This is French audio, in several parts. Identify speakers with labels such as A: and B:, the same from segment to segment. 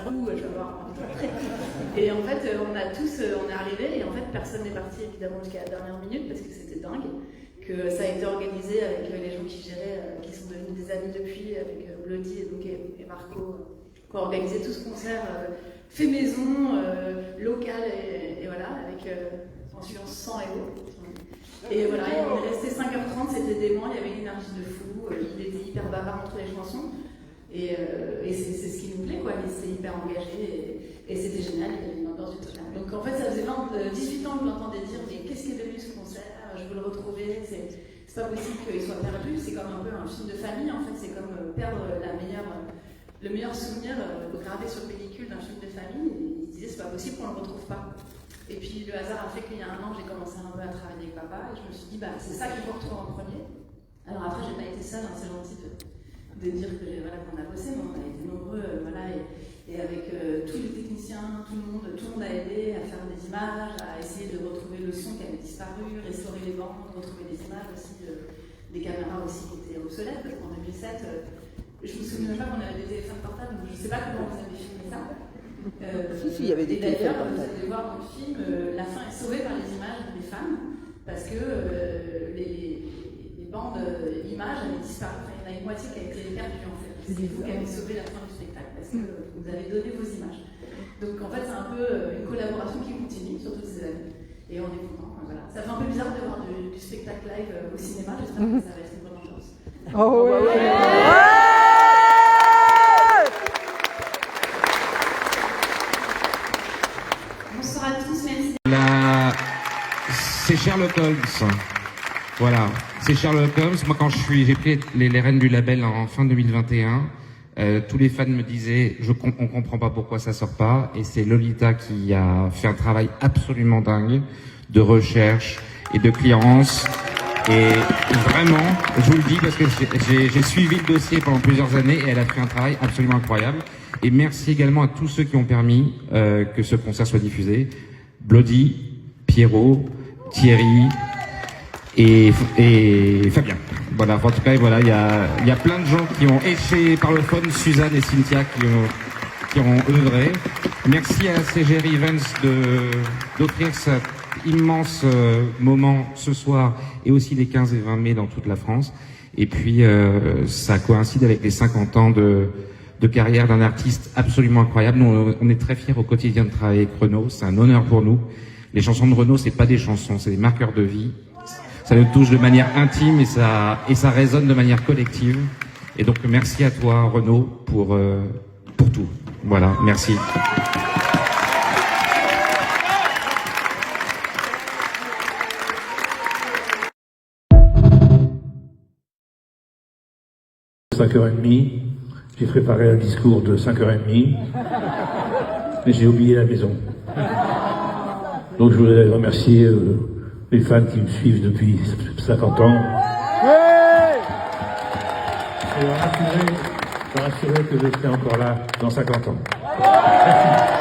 A: trou, je vais avoir un peu. Et en fait, on est arrivés, et en fait, personne n'est parti évidemment jusqu'à la dernière minute parce que c'était dingue. Que ça a été organisé avec les gens qui géraient, qui sont devenus des amis depuis, avec Bloody et Marco, qui ont organisé tout ce concert fait maison, local, et voilà, avec en suivant 100 héros. Et voilà, il est resté 5h30, c'était dément, il y avait une énergie de fou, il était hyper bavard entre les chansons. Et c'est ce qui nous plaît, quoi. Il s'est hyper engagé et c'était génial, il y avait une ambiance du total. Donc en fait, ça faisait 18 ans que je l'entendais dire, mais qu'est-ce qui est devenu ce concert? Je veux le retrouver, c'est pas possible qu'il soit perdu, c'est comme un peu un film de famille, en fait, c'est comme perdre le meilleur souvenir gravé sur pellicule d'un film de famille. Et il se disait, c'est pas possible qu'on le retrouve pas. Et puis le hasard a fait qu'il y a un an, j'ai commencé un peu à travailler avec papa, et je me suis dit, bah, c'est ça qu'il faut retrouver en premier. Alors après, j'ai pas été seule, hein, c'est gentil de dire que voilà, qu'on a bossé, mais on a été nombreux, voilà, et avec tous les techniciens, tout le monde a aidé à faire des images, à essayer de retrouver le son qui avait disparu, restaurer les bandes, retrouver des images aussi, des caméras aussi qui étaient obsolètes, parce qu'en 2007, je me souviens pas qu'on avait des téléphones portables, donc je sais pas comment vous avez filmé ça.
B: Si, il y avait des téléphones portables.
A: Vous allez voir dans le film, la fin est sauvée par les images des femmes, parce que les bandes images avaient disparu. Enfin, il y en a une moitié qui a été perdue en fait. C'est vous qui avez sauvé la fin du spectacle parce que vous avez donné vos images. Donc en fait, c'est un peu une collaboration qui continue sur toutes ces années. Et on est content. Voilà. Ça fait un peu bizarre de voir du spectacle live au cinéma. J'espère que ça va être une bonne ambiance.
B: Oh ouais.
A: Bonsoir à tous, merci.
C: C'est Sherlock Holmes. Voilà, c'est Sherlock Holmes. Moi, quand j'ai pris les rênes du label en fin 2021, tous les fans me disaient, on comprend pas pourquoi ça sort pas. Et c'est Lolita qui a fait un travail absolument dingue de recherche et de clearance. Et vraiment, je vous le dis parce que j'ai suivi le dossier pendant plusieurs années et elle a fait un travail absolument incroyable. Et merci également à tous ceux qui ont permis que ce concert soit diffusé. Bloody, Pierrot, Thierry et Fabien. Voilà, en tout cas, voilà, il y a plein de gens qui ont, et chez Parlophone, Suzanne et Cynthia qui ont œuvré. Merci à CGR Events d'offrir cet immense moment ce soir et aussi les 15 et 20 mai dans toute la France. Et puis, ça coïncide avec les 50 ans de carrière d'un artiste absolument incroyable. Nous, on est très fiers au quotidien de travailler avec Renaud. C'est un honneur pour nous. Les chansons de Renaud, c'est pas des chansons, c'est des marqueurs de vie. Ça nous touche de manière intime et ça résonne de manière collective. Et donc, merci à toi, Renaud, pour tout. Voilà, merci.
D: À 5h30, j'ai préparé un discours de 5h30, mais j'ai oublié la maison. Donc je voudrais remercier les fans qui me suivent depuis 50 ans. Et leur assurer que je serai encore là dans 50 ans. Merci.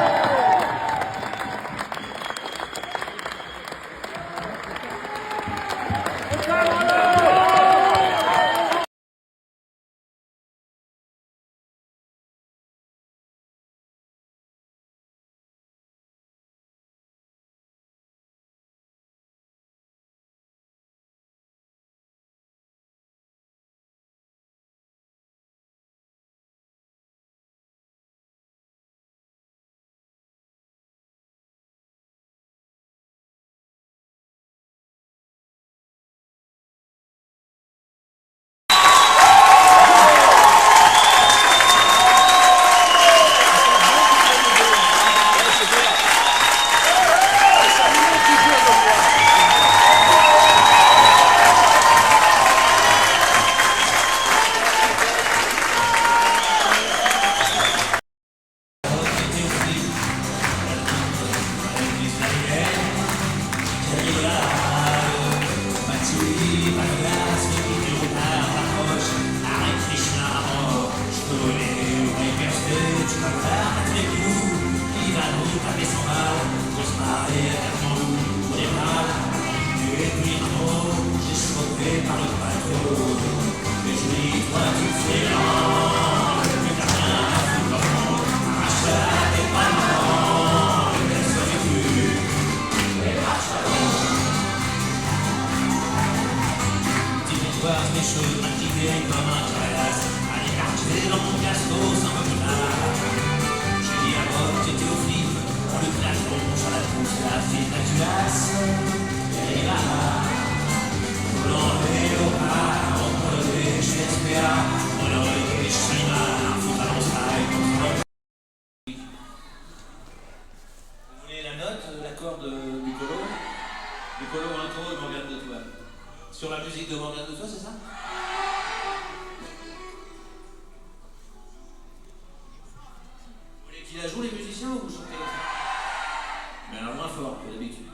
E: tu la joues les musiciens ou vous chantez aussi? Mais alors moins fort que d'habitude.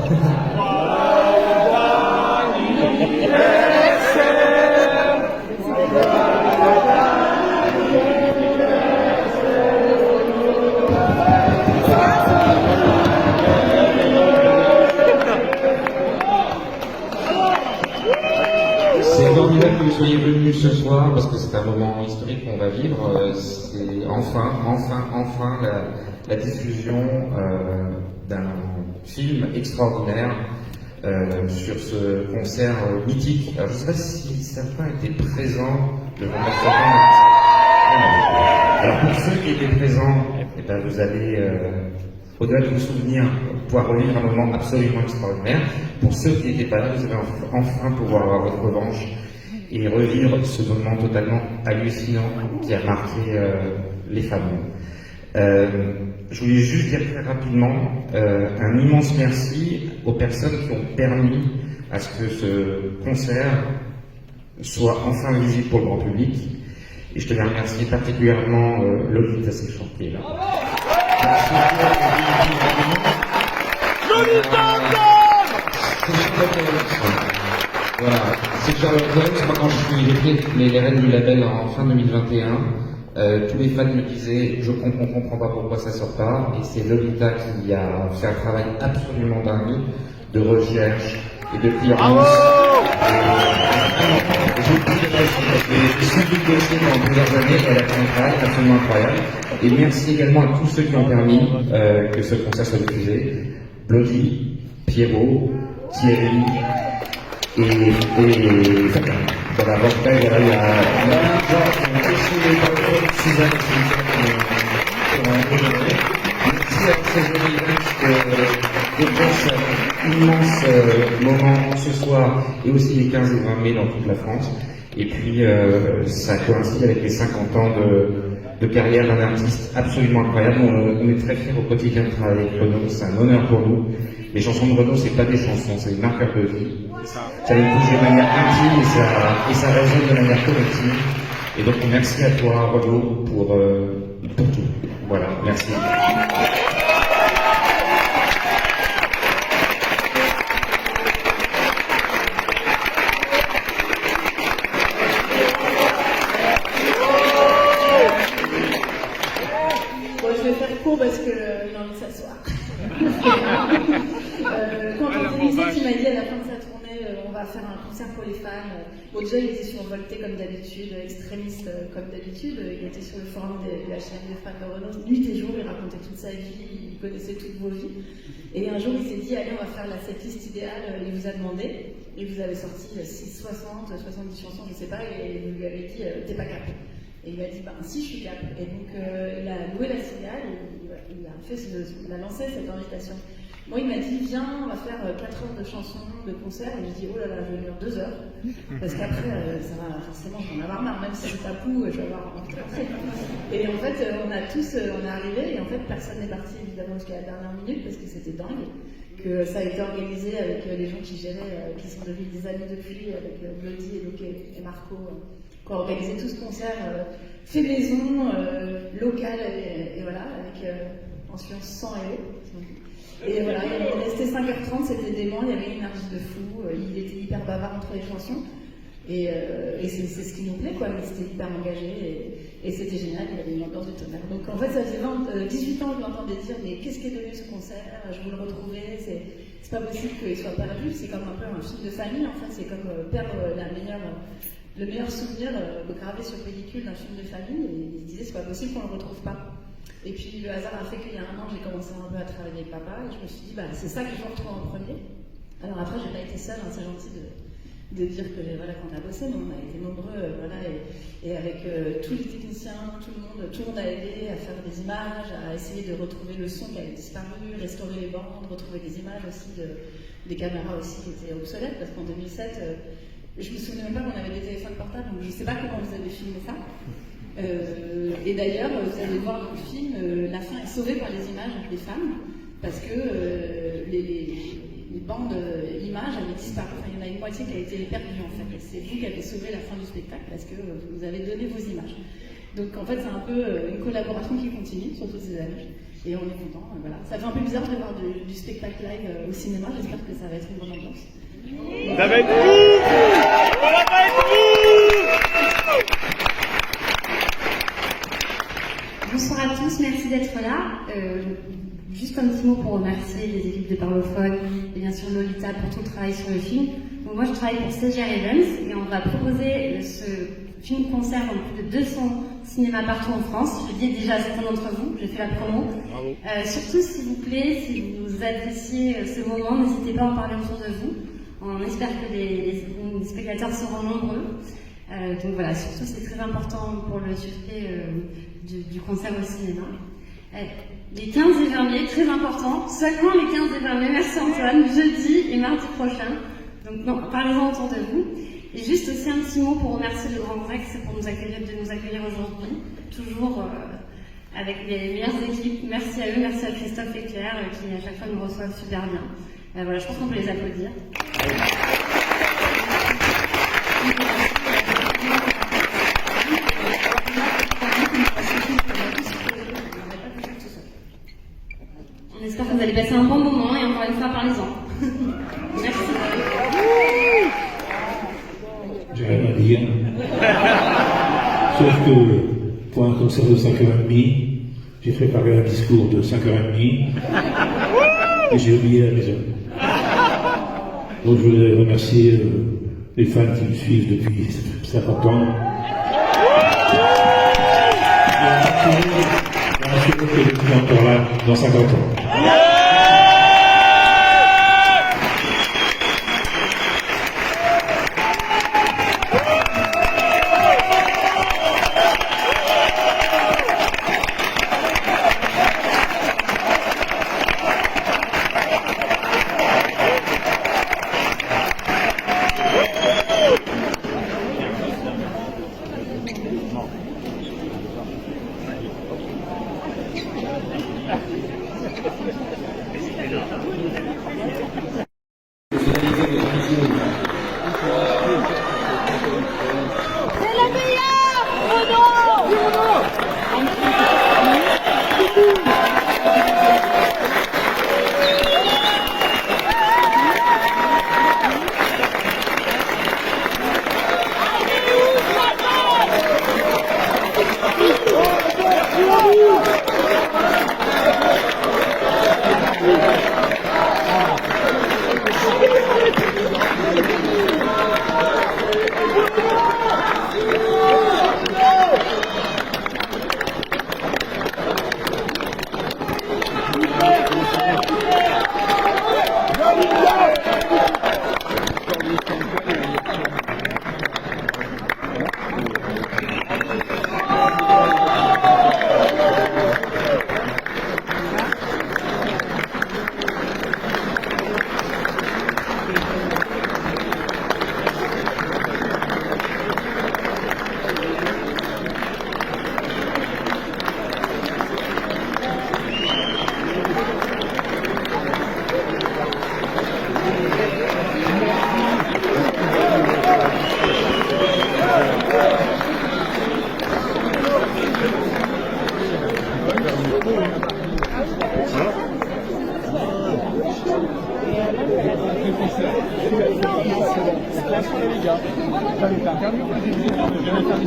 C: C'est formidable que vous soyez venus ce soir parce que c'est un moment historique qu'on va vivre. C'est enfin la diffusion d'un film extraordinaire sur ce concert mythique. Alors, je ne sais pas si certains étaient présents devant la soirée. Alors pour ceux qui étaient présents, eh ben, vous allez, au-delà de vos souvenirs, pouvoir revivre un moment absolument extraordinaire. Pour ceux qui n'étaient pas là, vous allez enfin pouvoir avoir votre revanche et revivre ce moment totalement hallucinant qui a marqué les femmes. Je voulais juste dire très rapidement un immense merci aux personnes qui ont permis à ce que ce concert soit enfin visible pour le grand public. Et je tenais à remercier particulièrement Lolita Séchant qui est là. Voilà, c'est Charlotte Holmes. Moi, quand j'ai fait les reines du label en fin 2021, tous les fans me disaient on comprend pas pourquoi ça sort pas, et c'est Lolita qui a fait un travail absolument dingue de recherche et de clearance. J'ai suivi le dossier pendant plusieurs années, elle a fait un travail absolument incroyable. Et merci également à tous ceux qui ont permis que ce concert soit diffusé. Bloody, Pierrot, Thierry et Fabien. Voilà, bon, voilà, il y a plein de gens qui ont échoué par le Suzanne qui ont un peu donné. Merci à ces jolis de passer un immense moment ce soir et aussi les 15 et 20 mai dans toute la France. Et puis ça coïncide avec les 50 ans de carrière d'un artiste absolument incroyable. On est très fiers au quotidien de travailler avec Renaud, c'est un honneur pour nous. Les chansons de Renaud, c'est pas des chansons, c'est des marqueurs de vie. Ça les touche de manière intime et ça résonne de manière collective. Et donc merci à toi Renaud pour tout. Voilà, merci.
A: Parce que j'ai envie de s'asseoir. Quand on disait qu'il m'a dit à la fin de sa tournée, on va faire un concert pour les fans. Bon, déjà, il était survolté comme d'habitude, extrémiste comme d'habitude. Il était sur le forum du HM des fans de Renaud. Nuit et jour, il racontait toute sa vie, il connaissait toutes vos vies. Et un jour, il s'est dit, allez, on va faire la setlist idéale. Il vous a demandé, et vous avez sorti 60, 70 chansons, je sais pas, et vous lui avez dit, t'es pas cap. Et il m'a dit, si, je suis cap. Et donc, il a loué la cigale, il a lancé cette invitation. Moi, il m'a dit, viens, on va faire 4 heures de chansons, de concerts. Et je dis, oh là là, je vais venir 2 heures. Parce qu'après, ça va, forcément, j'en ai avoir marre. Même si c'est pas pou, je vais avoir envie de rentrer. Et en fait, on est arrivés, et en fait, personne n'est parti, évidemment, jusqu'à la dernière minute, parce que c'était dingue. Que ça a été organisé avec les gens qui géraient, qui sont devenus des amis depuis, avec Bloody et Marco, qui ont organisé tout ce concert fait maison, local, et voilà, avec influence sang et eau. Et voilà, il est resté 5h30, c'était dément, il y avait une énergie de fou, il était hyper bavard entre les chansons. Et c'est ce qui nous plaît, quoi. Il était hyper engagé et c'était génial, il y avait une ambiance de tonnerre. Donc en fait, ça faisait 18 ans que je l'entendais dire, mais qu'est-ce qui est devenu ce concert? Je veux le retrouver, c'est pas possible qu'il soit perdu, c'est comme un peu un film de famille, en fait, c'est comme perdre le meilleur souvenir gravé sur pellicule d'un film de famille, et il disait, c'est pas possible qu'on le retrouve pas. Et puis le hasard a fait qu'il y a un an, j'ai commencé un peu à travailler avec papa, et je me suis dit, c'est ça que je retrouve en premier. Alors après, j'ai pas été seule, hein, c'est gentil de dire que qu'on a bossé, mais on a été nombreux, et avec tous les techniciens, tout le monde a aidé à faire des images, à essayer de retrouver le son qui avait disparu, restaurer les bandes, retrouver des images aussi, des caméras aussi qui étaient obsolètes, parce qu'en 2007, je me souvenais même pas qu'on avait des téléphones portables, donc je sais pas comment vous avez filmé ça. Et d'ailleurs, vous allez voir dans le film, la fin est sauvée par les images des femmes, parce que les bandes images avaient disparu. Enfin, il y en a une moitié qui a été perdue en fait. Et c'est vous qui avez sauvé la fin du spectacle parce que vous avez donné vos images. Donc en fait, c'est un peu une collaboration qui continue sur toutes ces images. Et on est content, voilà. Ça fait un peu bizarre de voir du spectacle live au cinéma, j'espère que ça va être une bonne ambiance.
F: Ça va être fou! Ça va être fou!
G: Bonsoir à tous, merci d'être là. Juste un petit mot pour remercier les équipes de Parlophone et bien sûr Lolita pour tout le travail sur le film. Donc moi je travaille pour Stagiaire Events et on va proposer ce film-concert dans plus de 200 cinémas partout en France. Je le dis déjà à certains d'entre vous, j'ai fait la promo. Surtout s'il vous plaît, si vous appréciez ce moment, n'hésitez pas à en parler autour de vous. On espère que les spectateurs seront nombreux. Donc voilà, surtout c'est très important pour le succès du concert au cinéma. Les 15 et 20 mai, très important, seulement les 15 et 20 mai, merci Antoine, jeudi et mardi prochain. Donc non, parlez-en autour de vous. Et juste aussi un petit mot pour remercier le Grand Rex de nous accueillir aujourd'hui, toujours avec les meilleures équipes. Merci à eux, merci à Christophe et Claire qui à chaque fois nous reçoivent super bien. Voilà, je pense qu'on peut les applaudir. On espère que vous allez passer un bon moment et encore une fois, parlez-en. Merci.
D: J'ai rien à dire. Sauf que pour un concert de 5h30, j'ai préparé un discours de 5h30 et j'ai oublié la maison. Donc je voudrais remercier les fans qui me suivent depuis 50 ans. Et rassurez que je suis encore là dans 50 ans.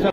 F: C'est